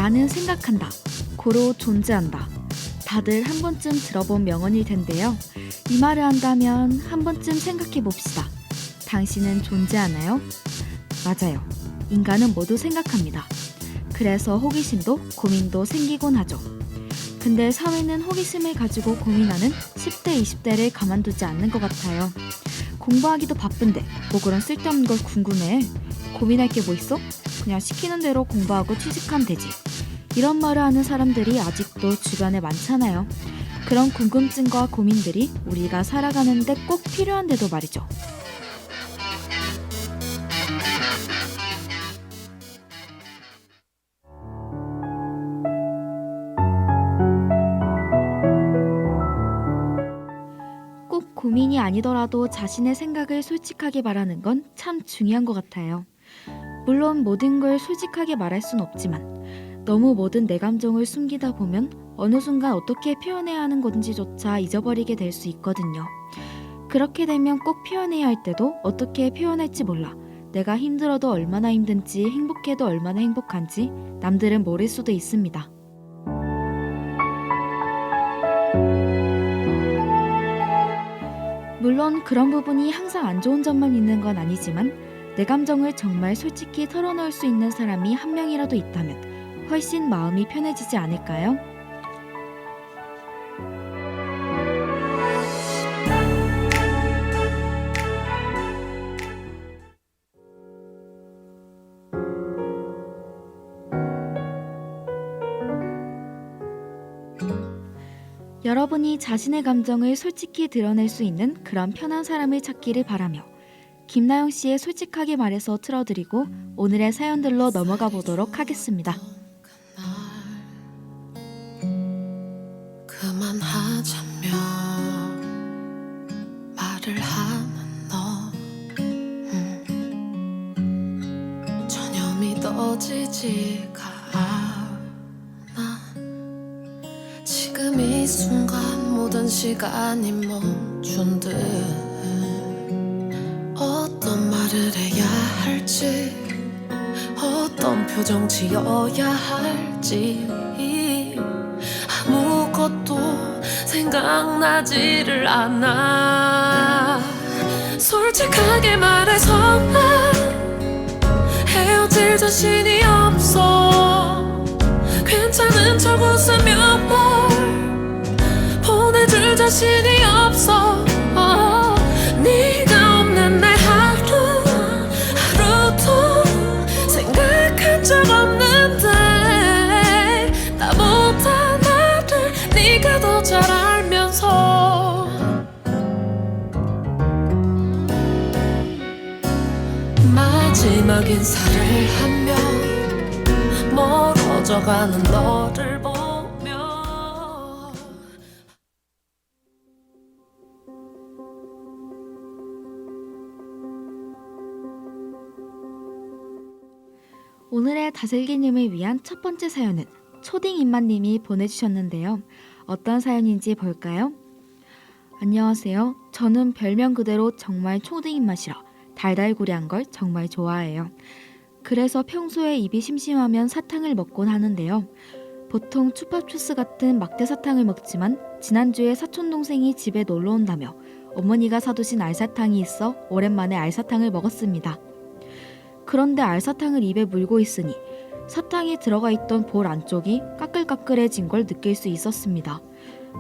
나는 생각한다. 고로 존재한다. 다들 한 번쯤 들어본 명언일 텐데요. 이 말을 한다면 한 번쯤 생각해 봅시다. 당신은 존재하나요? 맞아요. 인간은 모두 생각합니다. 그래서 호기심도 고민도 생기곤 하죠. 근데 사회는 호기심을 가지고 고민하는 10대, 20대를 가만두지 않는 것 같아요. 공부하기도 바쁜데 뭐 그런 쓸데없는 걸 궁금해. 고민할 게 뭐 있어? 그냥 시키는 대로 공부하고 취직하면 되지. 이런 말을 하는 사람들이 아직도 주변에 많잖아요. 그런 궁금증과 고민들이 우리가 살아가는데 꼭 필요한데도 말이죠. 꼭 고민이 아니더라도 자신의 생각을 솔직하게 말하는 건 참 중요한 것 같아요. 물론 모든 걸 솔직하게 말할 순 없지만 너무 모든 내 감정을 숨기다 보면 어느 순간 어떻게 표현해야 하는 건지조차 잊어버리게 될 수 있거든요. 그렇게 되면 꼭 표현해야 할 때도 어떻게 표현할지 몰라 내가 힘들어도 얼마나 힘든지 행복해도 얼마나 행복한지 남들은 모를 수도 있습니다. 물론 그런 부분이 항상 안 좋은 점만 있는 건 아니지만 내 감정을 정말 솔직히 털어놓을 수 있는 사람이 한 명이라도 있다면 훨씬 마음이 편해지지 않을까요? 여러분이 자신의 감정을 솔직히 드러낼 수 있는 그런 편한 사람을 찾기를 바라며 김나영 씨의 솔직하게 말해서 틀어드리고 오늘의 사연들로 넘어가 보도록 하겠습니다. 그만하자며 말을 하는 너 전혀 믿어지지가 않아. 지금 이 순간 모든 시간이 멈춘 듯 어떤 말을 해야 할지 어떤 표정 지어야 할지 아무것도 생각나지를 않아. 솔직하게 말해서 난 헤어질 자신이 없어. 괜찮은 척 웃으며 뭘 보내줄 자신이 없어. 네가 없는 내 하루도 생각한 적 없는데 나보다 나를 네가 더 잘 알면서 마지막 인사를 하며 멀어져가는 너를 보며 오늘의 다슬기님을 위한 첫 번째 사연은 초딩 입맛님이 보내주셨는데요. 어떤 사연인지 볼까요? 안녕하세요. 저는 별명 그대로 정말 초딩 입맛이라 달달구리한 걸 정말 좋아해요. 그래서 평소에 입이 심심하면 사탕을 먹곤 하는데요. 보통 추파추스 같은 막대 사탕을 먹지만 지난주에 사촌동생이 집에 놀러 온다며 어머니가 사두신 알사탕이 있어 오랜만에 알사탕을 먹었습니다. 그런데 알사탕을 입에 물고 있으니 사탕이 들어가 있던 볼 안쪽이 까끌까끌해진 걸 느낄 수 있었습니다.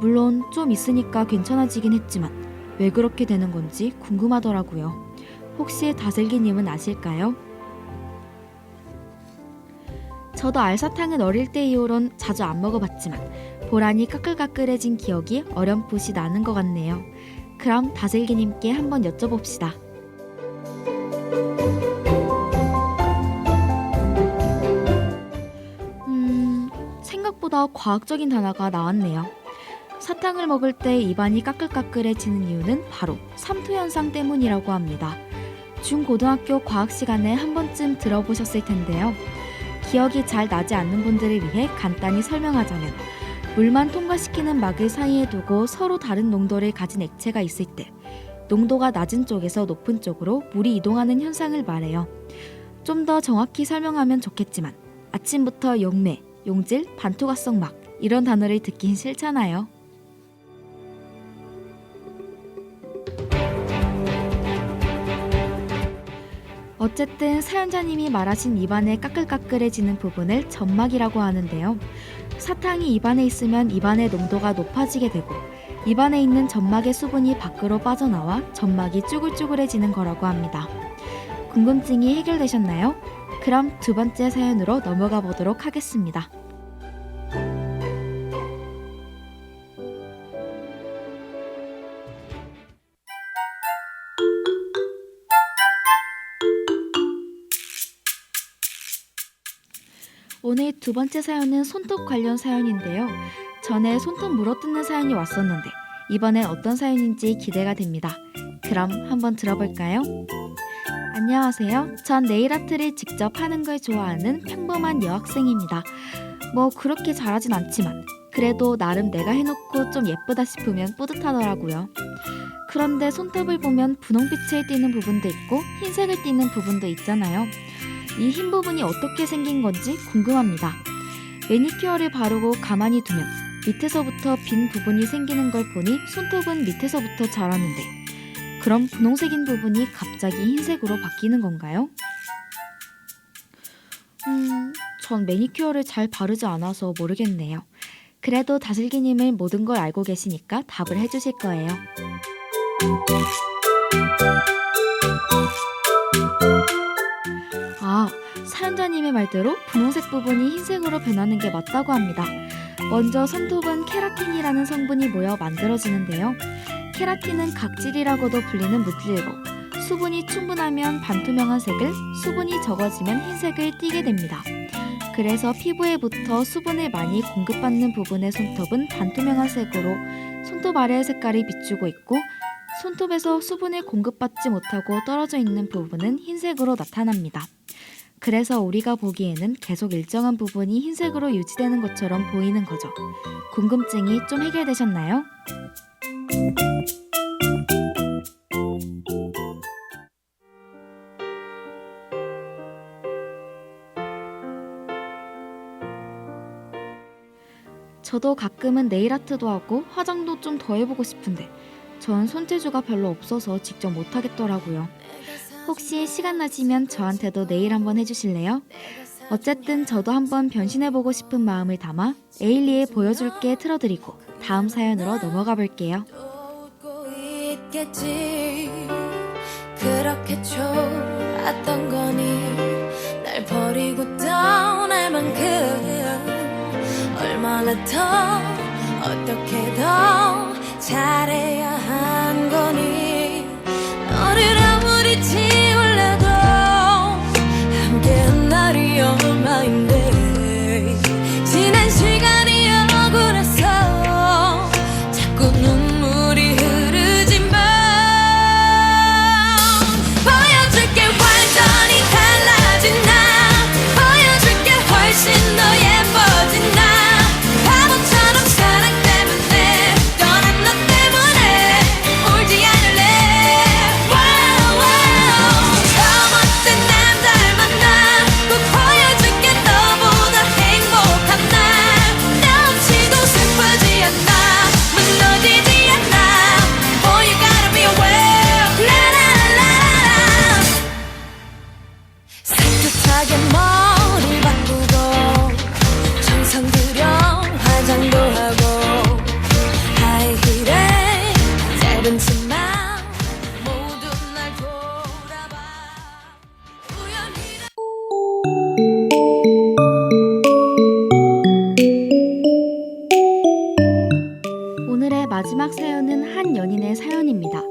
물론 좀 있으니까 괜찮아지긴 했지만 왜 그렇게 되는 건지 궁금하더라고요. 혹시 다슬기님은 아실까요? 저도 알사탕은 어릴 때 이후론 자주 안 먹어봤지만 볼 안이 까끌까끌해진 기억이 어렴풋이 나는 것 같네요. 그럼 다슬기님께 한번 여쭤봅시다. 생각보다 과학적인 단어가 나왔네요. 사탕을 먹을 때 입안이 까끌까끌해지는 이유는 바로 삼투현상 때문이라고 합니다. 중고등학교 과학 시간에 한 번쯤 들어보셨을 텐데요. 기억이 잘 나지 않는 분들을 위해 간단히 설명하자면 물만 통과시키는 막을 사이에 두고 서로 다른 농도를 가진 액체가 있을 때 농도가 낮은 쪽에서 높은 쪽으로 물이 이동하는 현상을 말해요. 좀 더 정확히 설명하면 좋겠지만 아침부터 용매, 용질, 반토각성 막 이런 단어를 듣긴 싫잖아요. 어쨌든 사연자님이 말하신 입안에 까끌까끌해지는 부분을 점막이라고 하는데요. 사탕이 입안에 있으면 입안의 농도가 높아지게 되고 입안에 있는 점막의 수분이 밖으로 빠져나와 점막이 쭈글쭈글해지는 거라고 합니다. 궁금증이 해결되셨나요? 그럼 두 번째 사연으로 넘어가 보도록 하겠습니다. 오늘 두 번째 사연은 손톱 관련 사연인데요. 전에 손톱 물어뜯는 사연이 왔었는데 이번엔 어떤 사연인지 기대가 됩니다. 그럼 한번 들어볼까요? 안녕하세요. 전 네일아트를 직접 하는 걸 좋아하는 평범한 여학생입니다. 뭐 그렇게 잘하진 않지만 그래도 나름 내가 해놓고 좀 예쁘다 싶으면 뿌듯하더라고요. 그런데 손톱을 보면 분홍빛을 띠는 부분도 있고 흰색을 띠는 부분도 있잖아요. 이 흰 부분이 어떻게 생긴 건지 궁금합니다. 매니큐어를 바르고 가만히 두면 밑에서부터 빈 부분이 생기는 걸 보니 손톱은 밑에서부터 자랐는데 그럼 분홍색인 부분이 갑자기 흰색으로 바뀌는 건가요? 전 매니큐어를 잘 바르지 않아서 모르겠네요. 그래도 다슬기님은 모든 걸 알고 계시니까 답을 해주실 거예요. 사연자님의 말대로 분홍색 부분이 흰색으로 변하는 게 맞다고 합니다. 먼저 손톱은 케라틴이라는 성분이 모여 만들어지는데요. 케라틴은 각질이라고도 불리는 물질로 수분이 충분하면 반투명한 색을, 수분이 적어지면 흰색을 띠게 됩니다. 그래서 피부에 붙어 수분을 많이 공급받는 부분의 손톱은 반투명한 색으로 손톱 아래의 색깔이 비추고 있고 손톱에서 수분을 공급받지 못하고 떨어져 있는 부분은 흰색으로 나타납니다. 그래서 우리가 보기에는 계속 일정한 부분이 흰색으로 유지되는 것처럼 보이는 거죠. 궁금증이 좀 해결되셨나요? 저도 가끔은 네일아트도 하고 화장도 좀 더 해보고 싶은데 전 손재주가 별로 없어서 직접 못하겠더라고요. 혹시 시간 나시면 저한테도 네일 한번 해주실래요? 어쨌든 저도 한번 변신해보고 싶은 마음을 담아 에일리의 보여줄게 틀어드리고 다음 사연으로 넘어가 볼게요. 그렇게 좋았던 거니 날 버리고 떠날 만큼 얼마나 더 어떻게 더 잘해야 한 거니 너를 아무리 지울래도 함께한 날이 얼마인데 지난 시간이 억울해서 자꾸 눈물이 흐르지만 보여줄게 완전히 달라진 나 보여줄게 훨씬 더 예뻐진 나 바보처럼 사랑 때문에 떠난 너 때문에 울지 않을래 wow, 처음 어떤 남자를 만나 꼭 보여줄게 너보다 행복한 날나 없이도 슬프지 않아 무너지지 않아 Boy you gotta be aware 라라라라 산뜻하게 머리 바꾸고 정성 들여 화장도 하고 하이힐에 짧은 치마 모두 날 돌아봐 우연히 오늘의 마지막 사연은 한 연인의 사연입니다.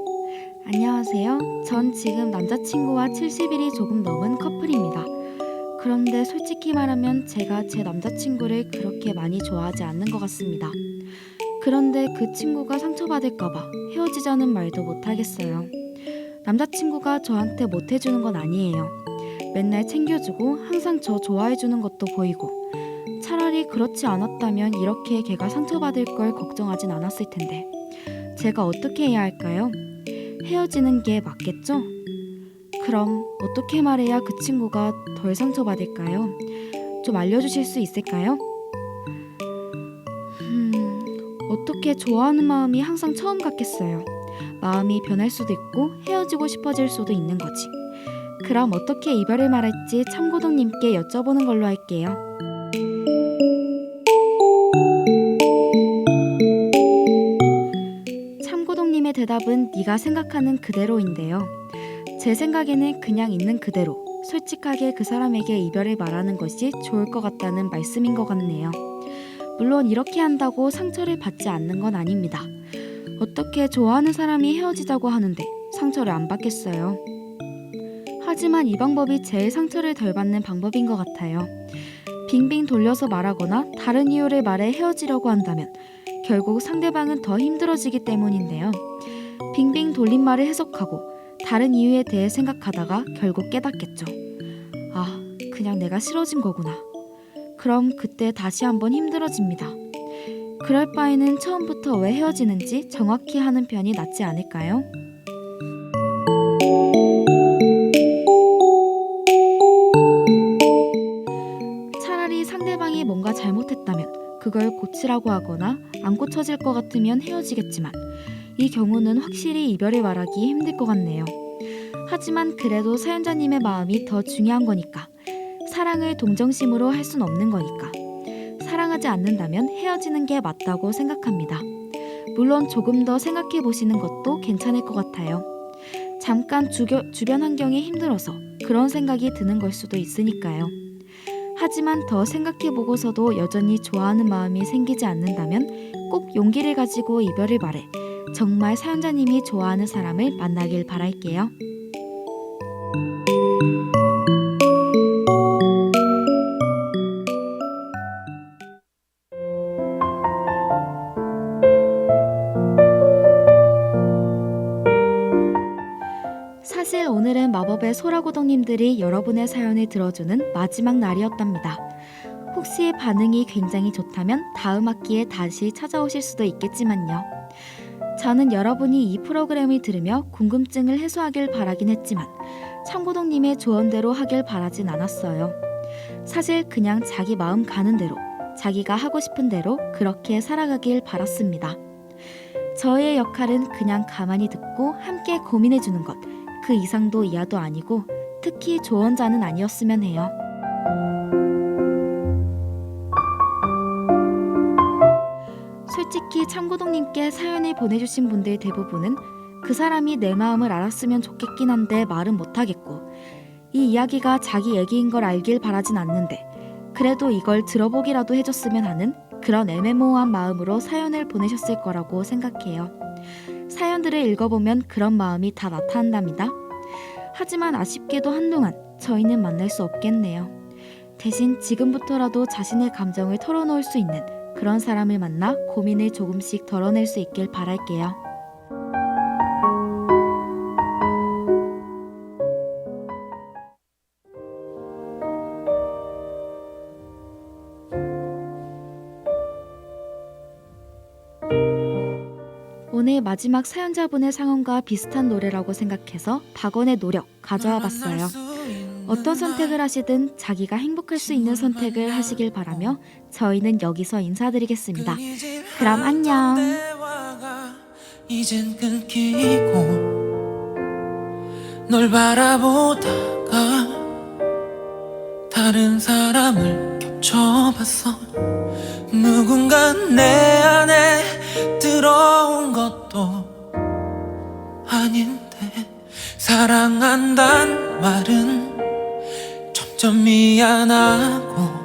안녕하세요. 전 지금 남자친구와 70일이 조금 넘은 커플입니다. 그런데 솔직히 말하면 제가 제 남자친구를 그렇게 많이 좋아하지 않는 것 같습니다. 그런데 그 친구가 상처받을까봐 헤어지자는 말도 못하겠어요. 남자친구가 저한테 못해주는 건 아니에요. 맨날 챙겨주고 항상 저 좋아해주는 것도 보이고 차라리 그렇지 않았다면 이렇게 걔가 상처받을 걸 걱정하진 않았을 텐데 제가 어떻게 해야 할까요? 헤어지는 게 맞겠죠? 그럼 어떻게 말해야 그 친구가 덜 상처받을까요? 좀 알려주실 수 있을까요? 어떻게 좋아하는 마음이 항상 처음 같겠어요. 마음이 변할 수도 있고 헤어지고 싶어질 수도 있는 거지. 그럼 어떻게 이별을 말할지 참고동님께 여쭤보는 걸로 할게요. 참고동님의 대답은 네가 생각하는 그대로인데요. 제 생각에는 그냥 있는 그대로 솔직하게 그 사람에게 이별을 말하는 것이 좋을 것 같다는 말씀인 것 같네요. 물론 이렇게 한다고 상처를 받지 않는 건 아닙니다. 어떻게 좋아하는 사람이 헤어지자고 하는데 상처를 안 받겠어요. 하지만 이 방법이 제일 상처를 덜 받는 방법인 것 같아요. 빙빙 돌려서 말하거나 다른 이유를 말해 헤어지려고 한다면 결국 상대방은 더 힘들어지기 때문인데요. 빙빙 돌린 말을 해석하고 다른 이유에 대해 생각하다가 결국 깨닫겠죠. 아, 그냥 내가 싫어진 거구나. 그럼 그때 다시 한번 힘들어집니다. 그럴 바에는 처음부터 왜 헤어지는지 정확히 하는 편이 낫지 않을까요? 차라리 상대방이 뭔가 잘못했다면 그걸 고치라고 하거나 안 고쳐질 것 같으면 헤어지겠지만 이 경우는 확실히 이별을 말하기 힘들 것 같네요. 하지만 그래도 사연자님의 마음이 더 중요한 거니까 사랑을 동정심으로 할 순 없는 거니까 사랑하지 않는다면 헤어지는 게 맞다고 생각합니다. 물론 조금 더 생각해 보시는 것도 괜찮을 것 같아요. 잠깐 주변 환경이 힘들어서 그런 생각이 드는 걸 수도 있으니까요. 하지만 더 생각해 보고서도 여전히 좋아하는 마음이 생기지 않는다면 꼭 용기를 가지고 이별을 말해 정말 사연자님이 좋아하는 사람을 만나길 바랄게요. 사실 오늘은 마법의 소라고동님들이 여러분의 사연을 들어주는 마지막 날이었답니다. 혹시 반응이 굉장히 좋다면 다음 학기에 다시 찾아오실 수도 있겠지만요. 저는 여러분이 이 프로그램을 들으며 궁금증을 해소하길 바라긴 했지만 참고동님의 조언대로 하길 바라진 않았어요. 사실 그냥 자기 마음 가는 대로 자기가 하고 싶은 대로 그렇게 살아가길 바랐습니다. 저의 역할은 그냥 가만히 듣고 함께 고민해주는 것, 그 이상도 이하도 아니고 특히 조언자는 아니었으면 해요. 솔직히 참고동님께 사연을 보내주신 분들 대부분은 그 사람이 내 마음을 알았으면 좋겠긴 한데 말은 못하겠고 이 이야기가 자기 얘기인 걸 알길 바라진 않는데 그래도 이걸 들어보기라도 해줬으면 하는 그런 애매모호한 마음으로 사연을 보내셨을 거라고 생각해요. 사연들을 읽어보면 그런 마음이 다 나타난답니다. 하지만 아쉽게도 한동안 저희는 만날 수 없겠네요. 대신 지금부터라도 자신의 감정을 털어놓을 수 있는 그런 사람을 만나 고민을 조금씩 덜어낼 수 있길 바랄게요. 오늘 마지막 사연자분의 상황과 비슷한 노래라고 생각해서 박원의 노력 가져와 봤어요. 어떤 선택을 하시든 자기가 행복할 수 있는 선택을 하시길 바라며 저희는 여기서 인사드리겠습니다. 그럼 안녕. 이젠 끊기고 널 바라보다가 다른 사람을 겹쳐봤어. 누군가 내 안에 들어온 것도 아닌데 사랑한단 말은 점점 미안하고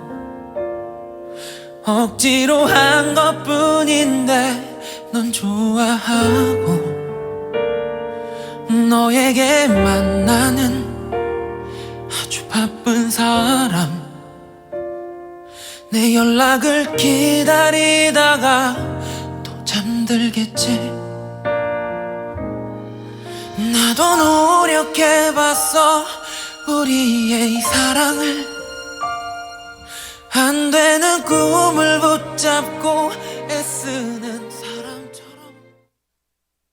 억지로 한 것뿐인데 넌 좋아하고 너에게 만나는 아주 바쁜 사람 내 연락을 기다리다가 또 잠들겠지. 나도 노력해봤어 우리의 이 사랑을 안 되는 꿈을 붙잡고